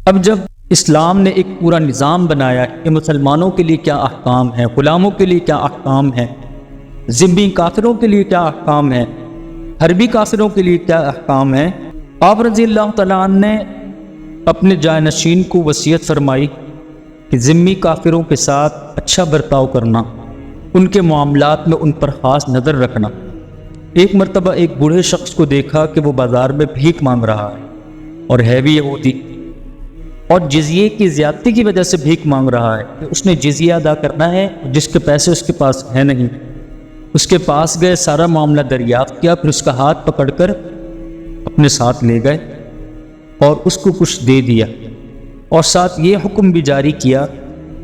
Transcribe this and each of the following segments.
اب جب اسلام نے ایک پورا نظام بنایا کہ مسلمانوں کے لیے کیا احکام ہیں، غلاموں کے لیے کیا احکام ہیں، ذمہ کافروں کے لیے کیا احکام ہیں، حربی کافروں کے لیے کیا احکام ہیں، آپ رضی اللہ تعالیٰ عنہ نے اپنے جانشین کو وصیت فرمائی کہ ذمہ کافروں کے ساتھ اچھا برتاؤ کرنا، ان کے معاملات میں ان پر خاص نظر رکھنا۔ ایک مرتبہ ایک بوڑھے شخص کو دیکھا کہ وہ بازار میں بھیک مانگ رہا ہے اور ہے بھی یہودی، اور جزیے کی زیادتی کی وجہ سے بھیک مانگ رہا ہے کہ اس نے جزیہ ادا کرنا ہے، جس کے پیسے اس کے پاس ہے نہیں۔ اس کے پاس گئے، سارا معاملہ دریافت کیا، پھر اس کا ہاتھ پکڑ کر اپنے ساتھ لے گئے اور اس کو کچھ دے دیا، اور ساتھ یہ حکم بھی جاری کیا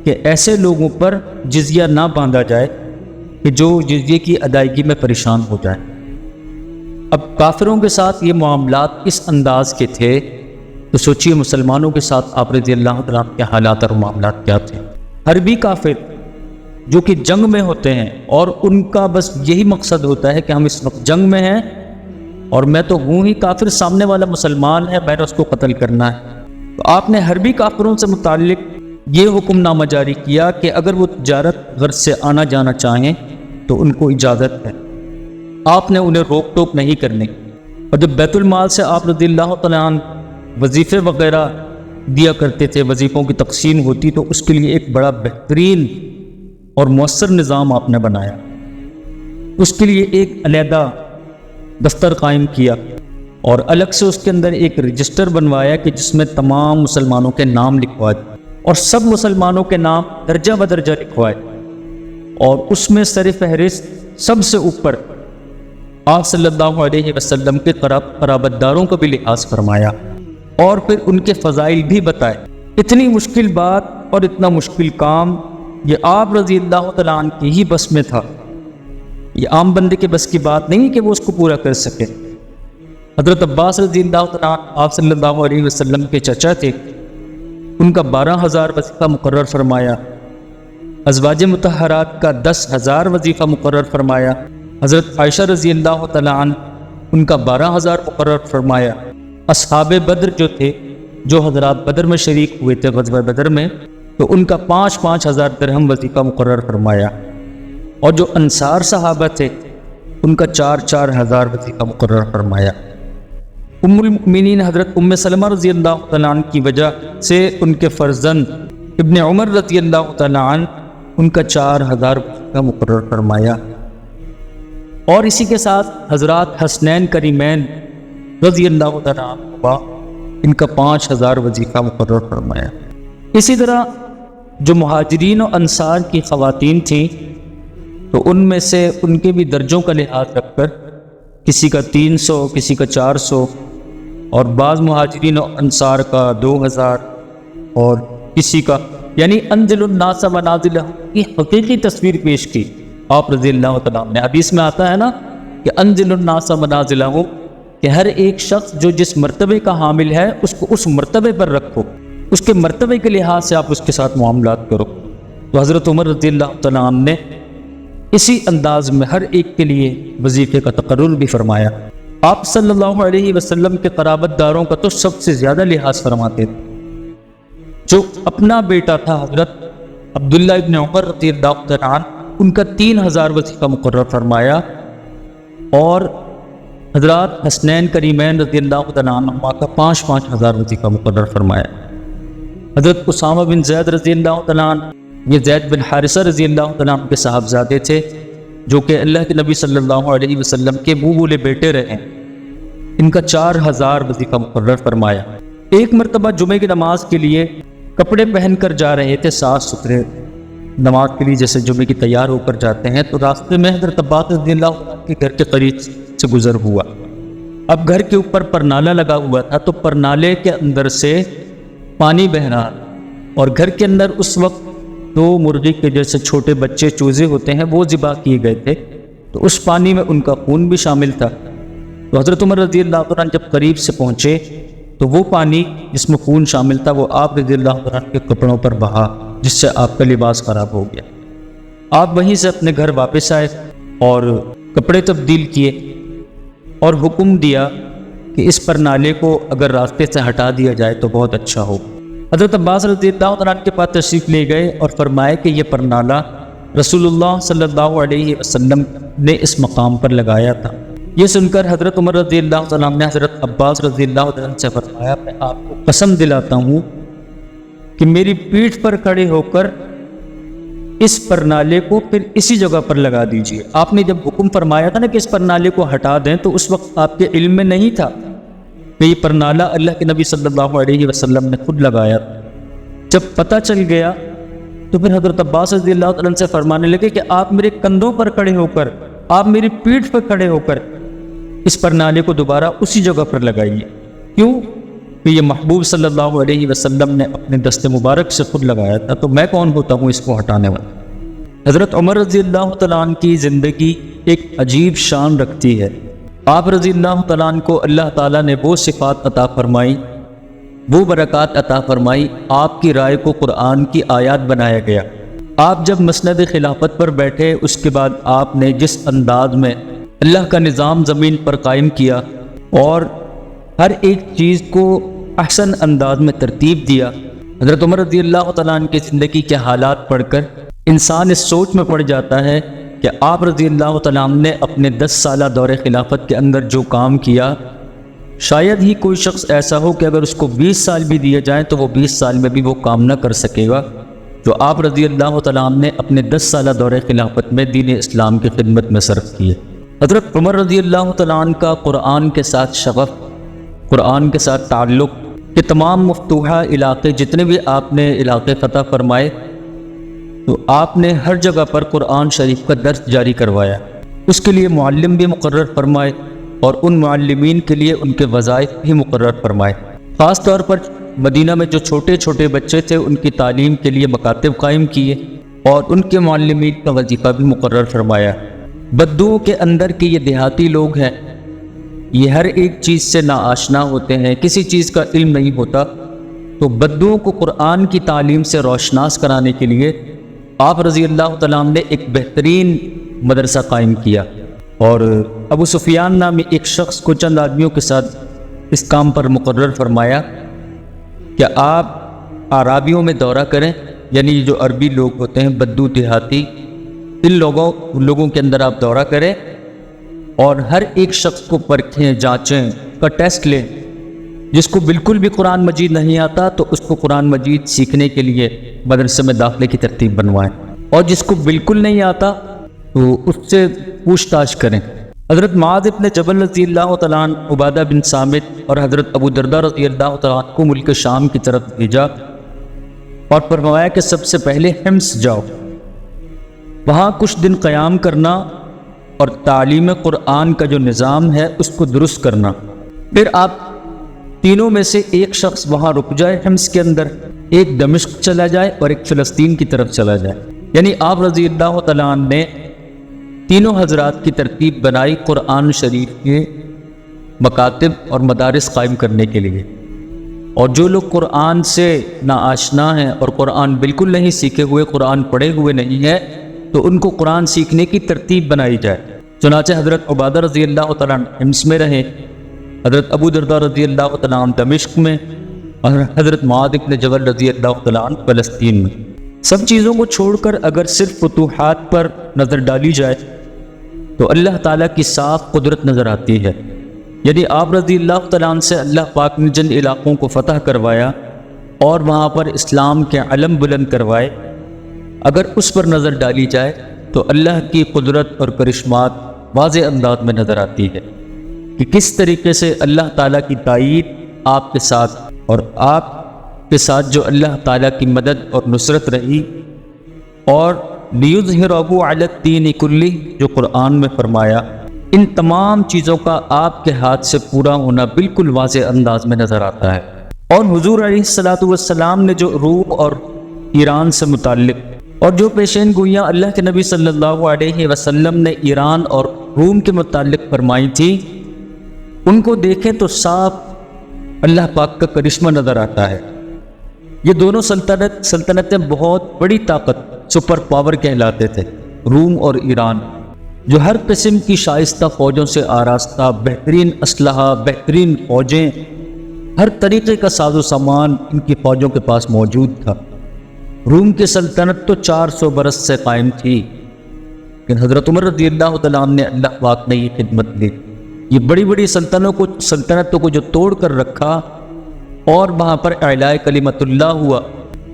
کہ ایسے لوگوں پر جزیہ نہ باندھا جائے کہ جو جزیے کی ادائیگی میں پریشان ہو جائے۔ اب کافروں کے ساتھ یہ معاملات اس انداز کے تھے، تو سوچئے مسلمانوں کے ساتھ آپ رضی اللہ عنہ کے حالات اور معاملات کیا تھے۔ حربی کافر جو کہ جنگ میں ہوتے ہیں اور ان کا بس یہی مقصد ہوتا ہے کہ ہم اس وقت جنگ میں ہیں اور میں تو ہوں ہی کافر، سامنے والا مسلمان ہے، میں نے اس کو قتل کرنا ہے۔ تو آپ نے حربی کافروں سے متعلق یہ حکم نامہ جاری کیا کہ اگر وہ تجارت غرض سے آنا جانا چاہیں تو ان کو اجازت ہے، آپ نے انہیں روک ٹوک نہیں کرنی۔ اور جب بیت المال سے آپ رضی اللہ تعالیٰ عنہ وظیفے وغیرہ دیا کرتے تھے، وظیفوں کی تقسیم ہوتی، تو اس کے لیے ایک بڑا بہترین اور مؤثر نظام آپ نے بنایا۔ اس کے لیے ایک علیحدہ دفتر قائم کیا اور الگ سے اس کے اندر ایک رجسٹر بنوایا کہ جس میں تمام مسلمانوں کے نام لکھوائے اور سب مسلمانوں کے نام درجہ بدرجہ لکھوائے، اور اس میں سر فہرست سب سے اوپر آپ صلی اللہ علیہ وسلم کے قرابت داروں کا بھی لحاظ فرمایا، اور پھر ان کے فضائل بھی بتائے۔ اتنی مشکل بات اور اتنا مشکل کام یہ آپ رضی اللہ تعالیٰ عنہ کی ہی بس میں تھا، یہ عام بندے کے بس کی بات نہیں کہ وہ اس کو پورا کر سکے۔ حضرت عباس رضی اللہ تعالیٰ عنہ آپ صلی اللہ علیہ وسلم کے چچا تھے، ان کا 12,000 وظیفہ مقرر فرمایا، ازواج مطہرات کا 10,000 وظیفہ مقرر فرمایا، حضرت عائشہ رضی اللہ تعالیٰ عنہ ان کا 12,000 مقرر فرمایا، اصحاب بدر جو تھے، جو حضرات بدر میں شریک ہوئے تھے غزوہ بدر میں، تو ان کا 5,000 درہم وظیفہ مقرر فرمایا، اور جو انصار صحابہ تھے ان کا 4,000 وظیفہ مقرر فرمایا۔ ام المؤمنین حضرت ام سلمہ رضی اللہ تعالیٰ عنہ کی وجہ سے ان کے فرزند ابن عمر رضی اللہ تعالیٰ عنہ ان کا 4,000 وظیفہ مقرر فرمایا، اور اسی کے ساتھ حضرات حسنین کریمین رضی اللہ تعالیٰ عنہ ان کا 5,000 وظیفہ مقرر فرمایا۔ اسی طرح جو مہاجرین و انصار کی خواتین تھیں تو ان میں سے ان کے بھی درجوں کا لحاظ رکھ کر کسی کا 300، کسی کا 400، اور بعض مہاجرین و انصار کا 2,000، اور کسی کا، یعنی انزل الناس منازلہم کی حقیقی تصویر پیش کی آپ رضی اللہ تعالیٰ نے۔ حدیث میں آتا ہے نا کہ انزل الناس منازلہم، کہ ہر ایک شخص جو جس مرتبے کا حامل ہے اس کو اس مرتبے پر رکھو، اس کے مرتبے کے لحاظ سے آپ اس کے ساتھ معاملات کرو۔ تو حضرت عمر رضی اللہ تعالیٰ عنہ نے اسی انداز میں ہر ایک کے لیے وظیفے کا تقرر بھی فرمایا۔ آپ صلی اللہ علیہ وسلم کے قرابت داروں کا تو سب سے زیادہ لحاظ فرماتے تھے۔ جو اپنا بیٹا تھا حضرت عبداللہ ابن عمر رضی اللہ تعالیٰ عنہ، ان کا 3,000 وظیفہ مقرر فرمایا، اور حضرات حسنین کریمین رضی اللہ تعالیٰ عنہ کا 5,000 وظیفہ مقرر فرمایا۔ حضرت اسامہ بن زید رضی اللہ تعالیٰ عنہ، یہ زید بن حارثہ رضی اللہ تعالیٰ عنہ کے صاحبزادے تھے، جو کہ اللہ کے نبی صلی اللہ علیہ وسلم کے بولے بیٹے رہے، ان کا 4,000 وظیفہ مقرر فرمایا۔ ایک مرتبہ جمعے کی نماز کے لیے کپڑے پہن کر جا رہے تھے، صاف ستھرے، نماز کے لیے جیسے جمعے کی تیار ہو کر جاتے ہیں، تو راستے میں حضرت عباس رضی اللہ عنہ کے گھر کے قریب سے گزر ہوا۔ اب گھر کے اوپر پرنالہ لگا ہوا تھا، تو پرنالے کے اندر سے پانی بہ رہا، اور گھر کے اندر اس وقت 2 مرغی کے جیسے چھوٹے بچے چوزے ہوتے ہیں وہ ذبح کیے گئے تھے، تو اس پانی میں ان کا خون بھی شامل تھا۔ تو حضرت عمر رضی اللہ عنہ جب قریب سے پہنچے تو وہ پانی جس میں خون شامل تھا وہ آپ رضی اللہ عنہ کے کپڑوں پر بہا، جس سے آپ کا لباس خراب ہو گیا۔ آپ وہیں سے اپنے گھر واپس آئے اور کپڑے تبدیل کیے، اور حکم دیا کہ اس پرنالے کو اگر راستے سے ہٹا دیا جائے تو بہت اچھا ہو۔ حضرت عباس رضی اللہ تعالیٰ عنہ کے پاس تشریف لے گئے اور فرمایا کہ یہ پرنالہ رسول اللہ صلی اللہ علیہ وسلم نے اس مقام پر لگایا تھا۔ یہ سن کر حضرت عمر رضی اللہ تعالیٰ عنہ نے حضرت عباس رضی اللہ تعالیٰ عنہ سے فرمایا میں آپ کو قسم دلاتا ہوں کہ میری پیٹھ پر کھڑے ہو کر اس پرنالے کو پھر اسی جگہ پر لگا دیجیے۔ آپ نے جب حکم فرمایا تھا نا کہ اس پرنالے کو ہٹا دیں تو اس وقت آپ کے علم میں نہیں تھا کہ یہ پرنالہ اللہ کے نبی صلی اللہ علیہ وسلم نے خود لگایا تھا۔ جب پتہ چل گیا تو پھر حضرت عباس رضی اللہ تعالیٰ عنہ سے فرمانے لگے کہ آپ میرے کندھوں پر کھڑے ہو کر، آپ میری پیٹھ پر کھڑے ہو کر اس پرنالے کو دوبارہ اسی جگہ پر لگائیے۔ کیوں؟ کہ یہ محبوب صلی اللہ علیہ وسلم نے اپنے دست مبارک سے خود لگایا تھا، تو میں کون ہوتا ہوں اس کو ہٹانے والا۔ حضرت عمر رضی اللہ تعالیٰ عنہ کی زندگی ایک عجیب شان رکھتی ہے۔ آپ رضی اللہ تعالیٰ عنہ کو اللہ تعالیٰ نے وہ صفات عطا فرمائی، وہ برکات عطا فرمائی، آپ کی رائے کو قرآن کی آیات بنایا گیا۔ آپ جب مسند خلافت پر بیٹھے اس کے بعد آپ نے جس انداز میں اللہ کا نظام زمین پر قائم کیا اور ہر ایک چیز کو احسن انداز میں ترتیب دیا، حضرت عمر رضی اللہ تعالیٰ عنہ کی زندگی کے حالات پڑھ کر انسان اس سوچ میں پڑ جاتا ہے کہ آپ رضی اللہ تعالیٰ عنہ نے اپنے 10 سالہ دور خلافت کے اندر جو کام کیا، شاید ہی کوئی شخص ایسا ہو کہ اگر اس کو 20 سال بھی دیے جائیں تو وہ 20 سال میں بھی وہ کام نہ کر سکے گا جو آپ رضی اللہ تعالیٰ عنہ نے اپنے 10 سالہ دور خلافت میں دین اسلام کی خدمت میں صرف کیے۔ حضرت عمر رضی اللہ تعالیٰ عنہ کا قرآن کے ساتھ شغف، قرآن کے ساتھ تعلق کہ تمام مفتوحہ علاقے جتنے بھی آپ نے علاقے فتح فرمائے تو آپ نے ہر جگہ پر قرآن شریف کا درس جاری کروایا، اس کے لیے معلم بھی مقرر فرمائے اور ان معلمین کے لیے ان کے وظائف بھی مقرر فرمائے۔ خاص طور پر مدینہ میں جو چھوٹے چھوٹے بچے تھے ان کی تعلیم کے لیے مکاتب قائم کیے اور ان کے معلمین کا وظیفہ بھی مقرر فرمایا۔ بدوؤں کے اندر کے یہ دیہاتی لوگ ہیں، یہ ہر ایک چیز سے ناآشنا ہوتے ہیں، کسی چیز کا علم نہیں ہوتا، تو بدوؤں کو قرآن کی تعلیم سے روشناس کرانے کے لیے آپ رضی اللہ تعالیٰ عنہ نے ایک بہترین مدرسہ قائم کیا اور ابو سفیان نامی ایک شخص کو چند آدمیوں کے ساتھ اس کام پر مقرر فرمایا کہ آپ عرابیوں میں دورہ کریں، یعنی جو عربی لوگ ہوتے ہیں بدو دیہاتی، ان لوگوں کے اندر آپ دورہ کریں اور ہر ایک شخص کو پرکھیں، جانچیں، کا ٹیسٹ لیں۔ جس کو بالکل بھی قرآن مجید نہیں آتا تو اس کو قرآن مجید سیکھنے کے لیے مدرسے میں داخلے کی ترتیب بنوائیں، اور جس کو بالکل نہیں آتا تو اس سے پوچھ تاچھ کریں۔ حضرت معاذ بن جبل رضی اللہ تعالیٰ عنہ، عبادہ بن صامت اور حضرت ابو درداء رضی اللہ تعالیٰ عنہ کو ملک شام کی طرف بھیجا اور فرمایا کہ سب سے پہلے حمص جاؤ، وہاں کچھ دن قیام کرنا اور تعلیم قرآن کا جو نظام ہے اس کو درست کرنا، پھر آپ تینوں میں سے ایک شخص وہاں رک جائے حمص کے اندر، ایک دمشق چلا جائے اور ایک فلسطین کی طرف چلا جائے۔ یعنی آپ رضی اللہ تعالیٰ عنہ نے تینوں حضرات کی ترتیب بنائی قرآن شریف کے مکاتب اور مدارس قائم کرنے کے لیے، اور جو لوگ قرآن سے ناآشنا ہیں اور قرآن بالکل نہیں سیکھے ہوئے، قرآن پڑھے ہوئے نہیں ہیں، تو ان کو قرآن سیکھنے کی ترتیب بنائی جائے۔ چنانچہ حضرت عبادہ رضی اللہ تعالیٰ عنہ حمص میں رہے، حضرت ابو درداء رضی اللہ تعالیٰ عنہ دمشق میں اور حضرت معاذ بن جبل رضی اللہ تعالیٰ عنہ فلسطین میں۔ سب چیزوں کو چھوڑ کر اگر صرف فتوحات پر نظر ڈالی جائے تو اللہ تعالیٰ کی صاف قدرت نظر آتی ہے۔ یعنی آپ رضی اللہ تعالیٰ عنہ سے اللہ پاک نے جن علاقوں کو فتح کروایا اور وہاں پر اسلام کے علم بلند کروائے، اگر اس پر نظر ڈالی جائے تو اللہ کی قدرت اور کرشمات واضح انداز میں نظر آتی ہے کہ کس طریقے سے اللہ تعالیٰ کی تائید آپ کے ساتھ اور آپ کے ساتھ جو اللہ تعالیٰ کی مدد اور نصرت رہی، اور لِيُظْهِرَهُ عَلَى الدِّينِ كُلِّهِ جو قرآن میں فرمایا، ان تمام چیزوں کا آپ کے ہاتھ سے پورا ہونا بالکل واضح انداز میں نظر آتا ہے۔ اور حضور علیہ الصلاۃ والسلام نے جو روم اور ایران سے متعلق اور جو پیشین گوئیاں اللہ کے نبی صلی اللہ علیہ وسلم نے ایران اور روم کے متعلق فرمائی تھی، ان کو دیکھیں تو صاف اللہ پاک کا کرشمہ نظر آتا ہے۔ یہ دونوں سلطنتیں بہت بڑی طاقت، سپر پاور کہلاتے تھے، روم اور ایران، جو ہر قسم کی شائستہ فوجوں سے آراستہ، بہترین اسلحہ، بہترین فوجیں، ہر طریقے کا ساز و سامان ان کی فوجوں کے پاس موجود تھا۔ روم کی سلطنت تو 400 برس سے قائم تھی، لیکن حضرت عمر رضی اللہ تعالیٰ عنہ نے اللہ پاک نے یہ خدمت دی، یہ بڑی بڑی سلطنتوں کو جو توڑ کر رکھا اور وہاں پر اعلاء کلمت اللہ ہوا،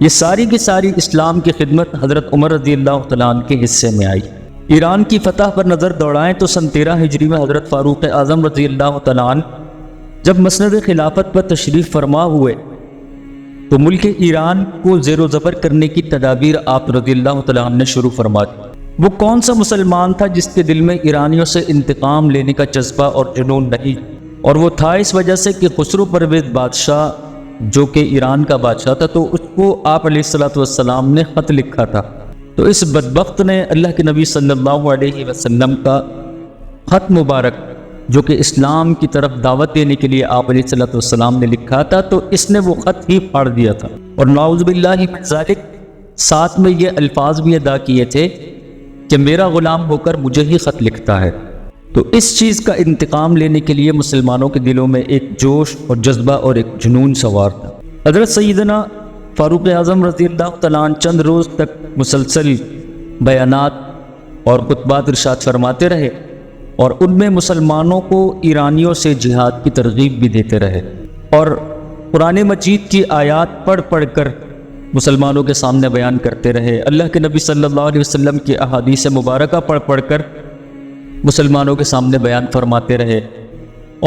یہ ساری کی ساری اسلام کی خدمت حضرت عمر رضی اللہ تعالیٰ عنہ کے حصے میں آئی۔ ایران کی فتح پر نظر دوڑائیں تو سن 13 ہجری میں حضرت فاروق اعظم رضی اللہ تعالیٰ عنہ جب مسند خلافت پر تشریف فرما ہوئے تو ملک ایران کو زیر و زبر کرنے کی تدابیر آپ رضی اللہ تعالیٰ عنہ نے شروع فرما دی۔ وہ کون سا مسلمان تھا جس کے دل میں ایرانیوں سے انتقام لینے کا جذبہ اور جنون نہیں؟ اور وہ تھا اس وجہ سے کہ خسرو پرویز بادشاہ جو کہ ایران کا بادشاہ تھا، تو اس کو آپ علیہ الصلوۃ والسلام نے خط لکھا تھا، تو اس بدبخت نے اللہ کے نبی صلی اللہ علیہ وسلم کا خط مبارک جو کہ اسلام کی طرف دعوت دینے کے لیے آپ علیہ الصلوۃ والسلام نے لکھا تھا، تو اس نے وہ خط ہی پھاڑ دیا تھا، اور نعوذ باللہ من ذالک ساتھ میں یہ الفاظ بھی ادا کیے تھے کہ میرا غلام ہو کر مجھے ہی خط لکھتا ہے۔ تو اس چیز کا انتقام لینے کے لیے مسلمانوں کے دلوں میں ایک جوش اور جذبہ اور ایک جنون سوار تھا۔ حضرت سیدنا فاروق اعظم رضی اللہ تعالیٰ عنہ چند روز تک مسلسل بیانات اور خطبات ارشاد فرماتے رہے، اور ان میں مسلمانوں کو ایرانیوں سے جہاد کی ترغیب بھی دیتے رہے، اور قرآن مجید کی آیات پڑھ پڑھ کر مسلمانوں کے سامنے بیان کرتے رہے، اللہ کے نبی صلی اللہ علیہ وسلم کی احادیث مبارکہ پڑھ پڑھ کر مسلمانوں کے سامنے بیان فرماتے رہے،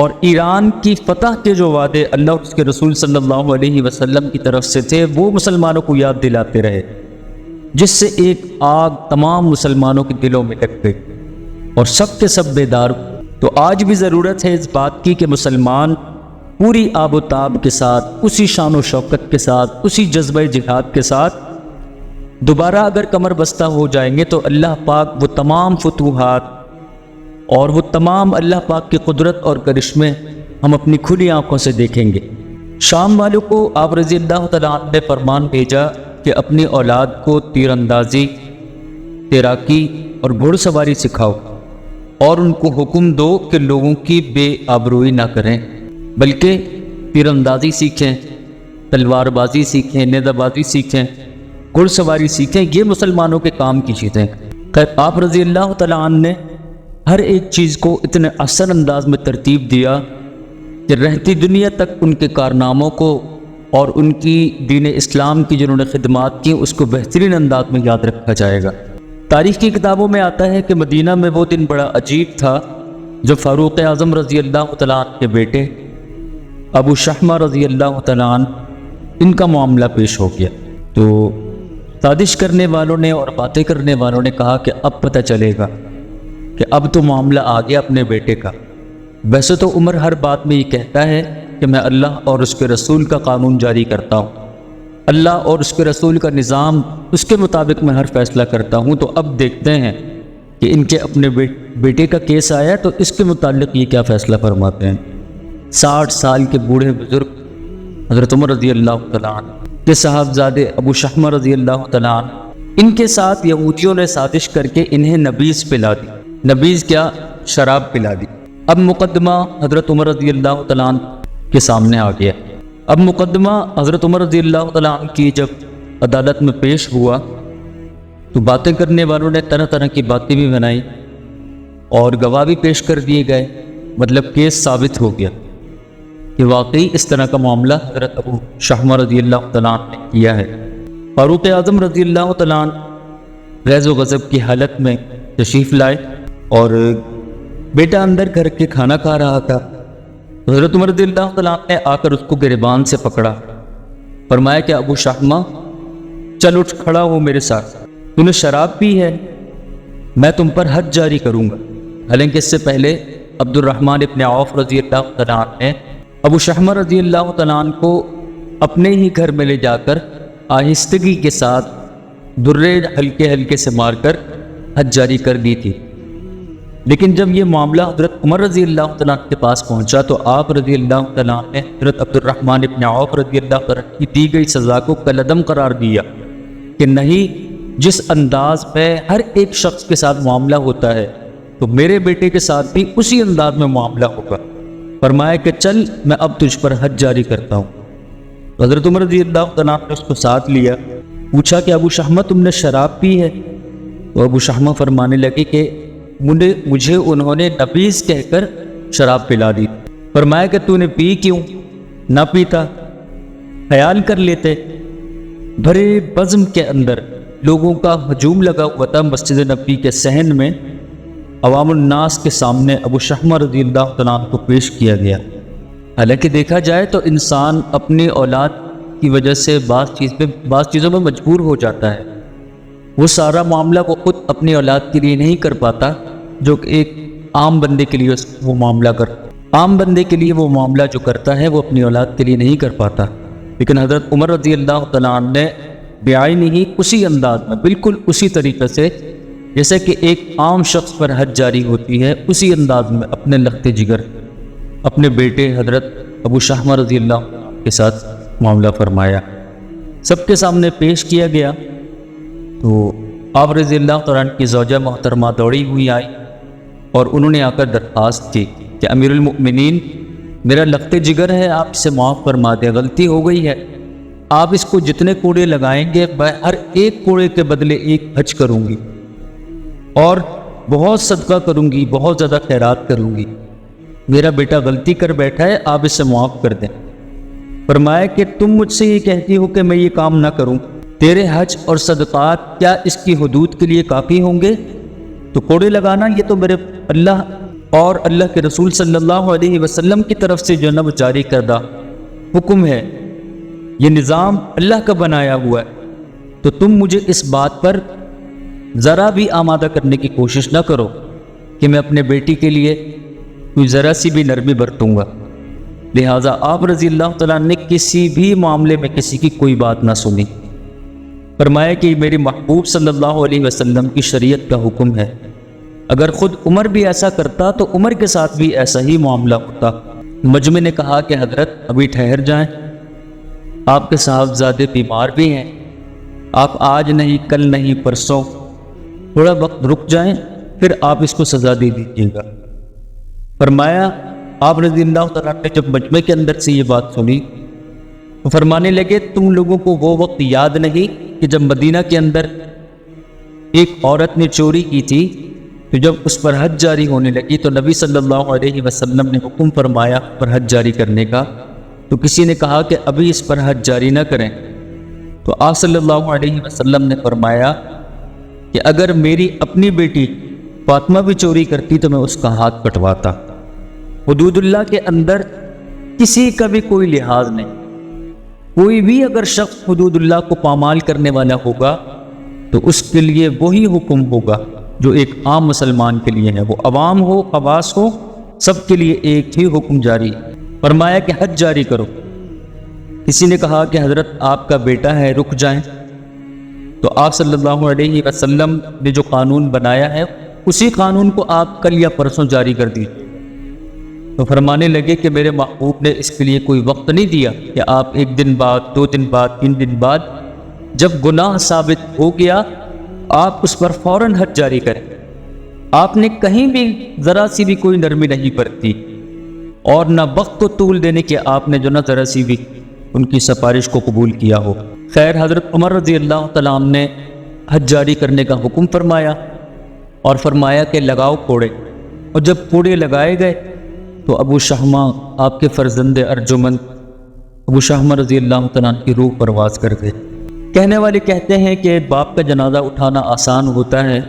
اور ایران کی فتح کے جو وعدے اللہ اور اس کے رسول صلی اللہ علیہ وسلم کی طرف سے تھے وہ مسلمانوں کو یاد دلاتے رہے، جس سے ایک آگ تمام مسلمانوں کے دلوں میں لگ گئی اور سب کے سب بیدار۔ تو آج بھی ضرورت ہے اس بات کی کہ مسلمان پوری آب و تاب کے ساتھ، اسی شان و شوکت کے ساتھ، اسی جذبہ جہاد کے ساتھ دوبارہ اگر کمر بستہ ہو جائیں گے تو اللہ پاک وہ تمام فتوحات اور وہ تمام اللہ پاک کی قدرت اور کرشمے ہم اپنی کھلی آنکھوں سے دیکھیں گے۔ شام والوں کو آپ رضی اللہ تعالیٰ عنہ نے فرمان بھیجا کہ اپنی اولاد کو تیر اندازی، تیراکی اور گھوڑ سواری سکھاؤ، اور ان کو حکم دو کہ لوگوں کی بے آبروئی نہ کریں، بلکہ تیر اندازی سیکھیں، تلوار بازی سیکھیں، نیزہ بازی سیکھیں، گھوڑ سواری سیکھیں، یہ مسلمانوں کے کام کی چیزیں۔ خیر آپ رضی اللہ تعالیٰ عنہ نے ہر ایک چیز کو اتنے احسن انداز میں ترتیب دیا کہ رہتی دنیا تک ان کے کارناموں کو اور ان کی دین اسلام کی جنہوں نے خدمات کی اس کو بہترین انداز میں یاد رکھا جائے گا۔ تاریخ کی کتابوں میں آتا ہے کہ مدینہ میں وہ دن بڑا عجیب تھا جب فاروق اعظم رضی اللہ تعالیٰ عنہ کے بیٹے ابو شحمہ رضی اللہ تعالیٰ عنہ ان کا معاملہ پیش ہو گیا، تو سازش کرنے والوں نے اور باتیں کرنے والوں نے کہا کہ اب پتہ چلے گا کہ اب تو معاملہ آ گیا اپنے بیٹے کا۔ ویسے تو عمر ہر بات میں یہ کہتا ہے کہ میں اللہ اور اس کے رسول کا قانون جاری کرتا ہوں، اللہ اور اس کے رسول کا نظام، اس کے مطابق میں ہر فیصلہ کرتا ہوں، تو اب دیکھتے ہیں کہ ان کے اپنے بیٹے کا کیس آیا تو اس کے متعلق یہ کیا فیصلہ فرماتے ہیں۔ 60 سال کے بوڑھے بزرگ حضرت عمر رضی اللہ تعالیٰ عنہ کے صاحبزادے ابو شحمہ رضی اللہ تعالیٰ عنہ، ان کے ساتھ یہودیوں نے سازش کر کے انہیں نبیذ پلا دی۔ نبیذ کیا؟ شراب پلا دی۔ اب مقدمہ حضرت عمر رضی اللہ تعالیٰ عنہ کے سامنے آ گیا۔ اب مقدمہ حضرت عمر رضی اللہ تعالیٰ عنہ کی جب عدالت میں پیش ہوا تو باتیں کرنے والوں نے طرح طرح کی باتیں بھی بنائی اور گواہ بھی پیش کر دیے گئے، مطلب کیس ثابت ہو گیا کہ واقعی اس طرح کا معاملہ حضرت ابو شحمہ رضی اللہ تعالیٰ عنہ نے کیا ہے۔ فاروق اعظم رضی اللہ تعالیٰ عنہ غیظ و غضب کی حالت میں تشریف لائے اور بیٹا اندر گھر کے کھانا کھا رہا تھا، حضرت عمر رضی اللہ تعالیٰ عنہ نے آ کر اس کو گریبان سے پکڑا، فرمایا کہ ابو شحمہ چل اٹھ کھڑا ہو میرے ساتھ، تو نے شراب پی ہے، میں تم پر حد جاری کروں گا۔ حالانکہ اس سے پہلے عبد الرحمن ابن عوف رضی اللہ تعالیٰ عنہ نے ابو شحمہ رضی اللہ تعالیٰ عنہ کو اپنے ہی گھر میں لے جا کر آہستگی کے ساتھ درے ہلکے ہلکے سے مار کر حد جاری کر دی تھی۔ لیکن جب یہ معاملہ حضرت عمر رضی اللہ تعالیٰ عنہ کے پاس پہنچا تو آپ رضی اللہ تعالیٰ عنہ نے حضرت عبد الرحمن ابن عوف رضی اللہ تعالیٰ عنہ کی دی گئی سزا کو کالعدم قرار دیا کہ نہیں، جس انداز میں ہر ایک شخص کے ساتھ معاملہ ہوتا ہے تو میرے بیٹے کے ساتھ بھی اسی انداز میں معاملہ ہوگا۔ فرمایا کہ چل میں اب تجھ پر حج جاری کرتا ہوں۔ تو حضرت عمر رضی اللہ عنہ نے اس کو ساتھ لیا، پوچھا کہ ابو شحمہ تم نے شراب پی ہے؟ تو ابو شحمہ فرمانے لگے کہ مجھے انہوں نے نبیذ کہہ کر شراب پلا دی۔ فرمایا کہ تو نے پی کیوں؟ نہ پیتا، خیال کر لیتے۔ بھرے بزم کے اندر لوگوں کا ہجوم لگا ہوا تھا مسجد نبوی کے صحن میں، عوام الناس کے سامنے ابو شحمہ رضی اللہ عنہ کو پیش کیا گیا۔ حالانکہ دیکھا جائے تو انسان اپنی اولاد کی وجہ سے بعض چیزوں میں مجبور ہو جاتا ہے، وہ سارا معاملہ وہ خود اپنی اولاد کے لیے نہیں کر پاتا جو کہ ایک عام بندے کے لیے وہ معاملہ عام بندے کے لیے وہ معاملہ جو کرتا ہے وہ اپنی اولاد کے لیے نہیں کر پاتا۔ لیکن حضرت عمر رضی اللہ تعالیٰ عنہ نے بعین ہی اسی انداز میں، بالکل اسی طریقے سے جیسے کہ ایک عام شخص پر حج جاری ہوتی ہے، اسی انداز میں اپنے لخت جگر اپنے بیٹے حضرت ابو شحمہ رضی اللہ عنہ کے ساتھ معاملہ فرمایا، سب کے سامنے پیش کیا گیا۔ تو آپ رضی اللہ تعالیٰ عنہ کی زوجہ محترمہ دوڑی ہوئی آئی اور انہوں نے آ کر درخواست کی کہ امیر المؤمنین میرا لخت جگر ہے، آپ اسے معاف فرما دیں، غلطی ہو گئی ہے، آپ اس کو جتنے کوڑے لگائیں گے میں ہر ایک کوڑے کے بدلے ایک حج کروں گی اور بہت صدقہ کروں گی، بہت زیادہ خیرات کروں گی، میرا بیٹا غلطی کر بیٹھا ہے، آپ اسے معاف کر دیں۔ فرمایا کہ تم مجھ سے یہ کہتی ہو کہ میں یہ کام نہ کروں، تیرے حج اور صدقات کیا اس کی حدود کے لیے کافی ہوں گے؟ تو کوڑے لگانا یہ تو میرے اللہ اور اللہ کے رسول صلی اللہ علیہ وسلم کی طرف سے جو نب جاری کردہ حکم ہے، یہ نظام اللہ کا بنایا ہوا ہے، تو تم مجھے اس بات پر ذرا بھی آمادہ کرنے کی کوشش نہ کرو کہ میں اپنے بیٹی کے لیے کوئی ذرا سی بھی نرمی برتوں گا۔ لہٰذا آپ رضی اللہ تعالیٰ نے کسی بھی معاملے میں کسی کی کوئی بات نہ سنی۔ فرمایا کہ میری محبوب صلی اللہ علیہ وسلم کی شریعت کا حکم ہے، اگر خود عمر بھی ایسا کرتا تو عمر کے ساتھ بھی ایسا ہی معاملہ ہوتا۔ مجمع نے کہا کہ حضرت ابھی ٹھہر جائیں، آپ کے صاحبزادے بیمار بھی ہیں، آپ آج نہیں کل نہیں پرسوں تھوڑا وقت رک جائیں، پھر آپ اس کو سزا دے دیجیے گا۔ فرمایا آپ رضی اللہ تعالیٰ نے جب مجمع کے اندر سے یہ بات سنی تو فرمانے لگے تم لوگوں کو وہ وقت یاد نہیں کہ جب مدینہ کے اندر ایک عورت نے چوری کی تھی، تو جب اس پر حد جاری ہونے لگی تو نبی صلی اللہ علیہ وسلم نے حکم فرمایا پر حد جاری کرنے کا، تو کسی نے کہا کہ ابھی اس پر حد جاری نہ کریں، تو آپ صلی اللہ علیہ وسلم نے فرمایا کہ اگر میری اپنی بیٹی فاطمہ بھی چوری کرتی تو میں اس کا ہاتھ کٹواتا۔ حدود اللہ کے اندر کسی کا بھی کوئی لحاظ نہیں، کوئی بھی اگر شخص حدود اللہ کو پامال کرنے والا ہوگا تو اس کے لیے وہی حکم ہوگا جو ایک عام مسلمان کے لیے ہے، وہ عوام ہو خواص ہو، سب کے لیے ایک ہی حکم جاری۔ فرمایا کہ حد جاری کرو۔ کسی نے کہا کہ حضرت آپ کا بیٹا ہے، رک جائیں، تو آپ صلی اللہ علیہ وسلم نے جو قانون بنایا ہے اسی قانون کو آپ کل یا پرسوں جاری کر دیجیے۔ تو فرمانے لگے کہ میرے محبوب نے اس کے لیے کوئی وقت نہیں دیا کہ آپ 1 دن بعد 2 دن بعد 3 دن بعد جب گناہ ثابت ہو گیا آپ اس پر فوراً حد جاری کریں۔ آپ نے کہیں بھی ذرا سی بھی کوئی نرمی نہیں برتی اور نہ وقت کو طول دینے کے آپ نے جو نہ ذرا سی بھی ان کی سفارش کو قبول کیا ہو۔ خیر حضرت عمر رضی اللہ تعالیٰ عنہ نے حد جاری کرنے کا حکم فرمایا اور فرمایا کہ لگاؤ کوڑے، اور جب کوڑے لگائے گئے تو ابو شحمہ آپ کے فرزند ارجمند ابو شحمہ رضی اللہ تعالیٰ عنہ کی روح پرواز کر گئے۔ کہنے والے کہتے ہیں کہ باپ کا جنازہ اٹھانا آسان ہوتا ہے،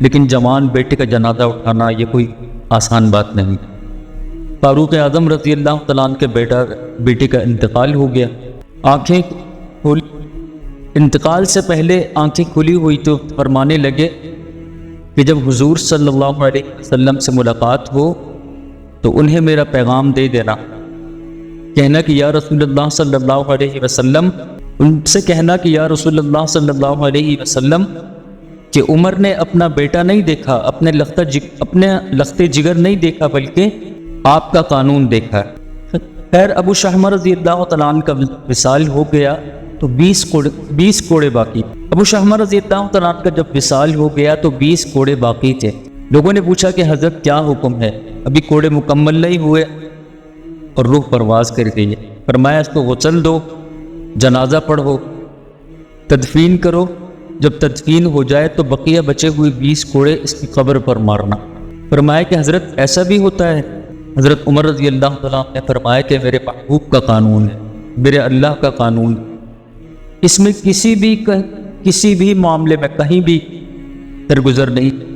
لیکن جوان بیٹے کا جنازہ اٹھانا یہ کوئی آسان بات نہیں۔ فاروق اعظم رضی اللہ تعالیٰ عنہ کے بیٹے کا انتقال ہو گیا۔ انتقال سے پہلے آنکھیں کھلی ہوئی تو فرمانے لگے کہ جب حضور صلی اللہ علیہ وسلم سے ملاقات ہو تو انہیں میرا پیغام دے دینا، کہنا کہ یا رسول اللہ صلی اللہ علیہ وسلم، ان سے کہنا کہ یا رسول اللہ صلی اللہ علیہ وسلم کہ عمر نے اپنا بیٹا نہیں دیکھا، اپنے لخت جگر نہیں دیکھا، بلکہ آپ کا قانون دیکھا۔ خیر ابو شحمہ رضی اللہ تعالیٰ عنہ کا وصال ہو گیا تو 20 کوڑے باقی۔ ابو شحمہ رضی اللہ تعالیٰ عنہ کا جب وصال ہو گیا تو 20 کوڑے باقی تھے۔ لوگوں نے پوچھا کہ حضرت کیا حکم ہے، ابھی کوڑے مکمل نہیں ہوئے؟ اور روح پرواز کر گئی ہے۔ فرمایا اس کو غسل دو، جنازہ پڑھو، تدفین کرو، جب تدفین ہو جائے تو بقیہ بچے ہوئے 20 کوڑے اس کی قبر پر مارنا۔ فرمایا کہ حضرت ایسا بھی ہوتا ہے؟ حضرت عمر رضی اللہ تعالیٰ نے فرمایا کہ میرے محبوب کا قانون ہے، میرے اللہ کا قانون ہے، اس میں کسی بھی معاملے میں کہیں بھی درگزر نہیں۔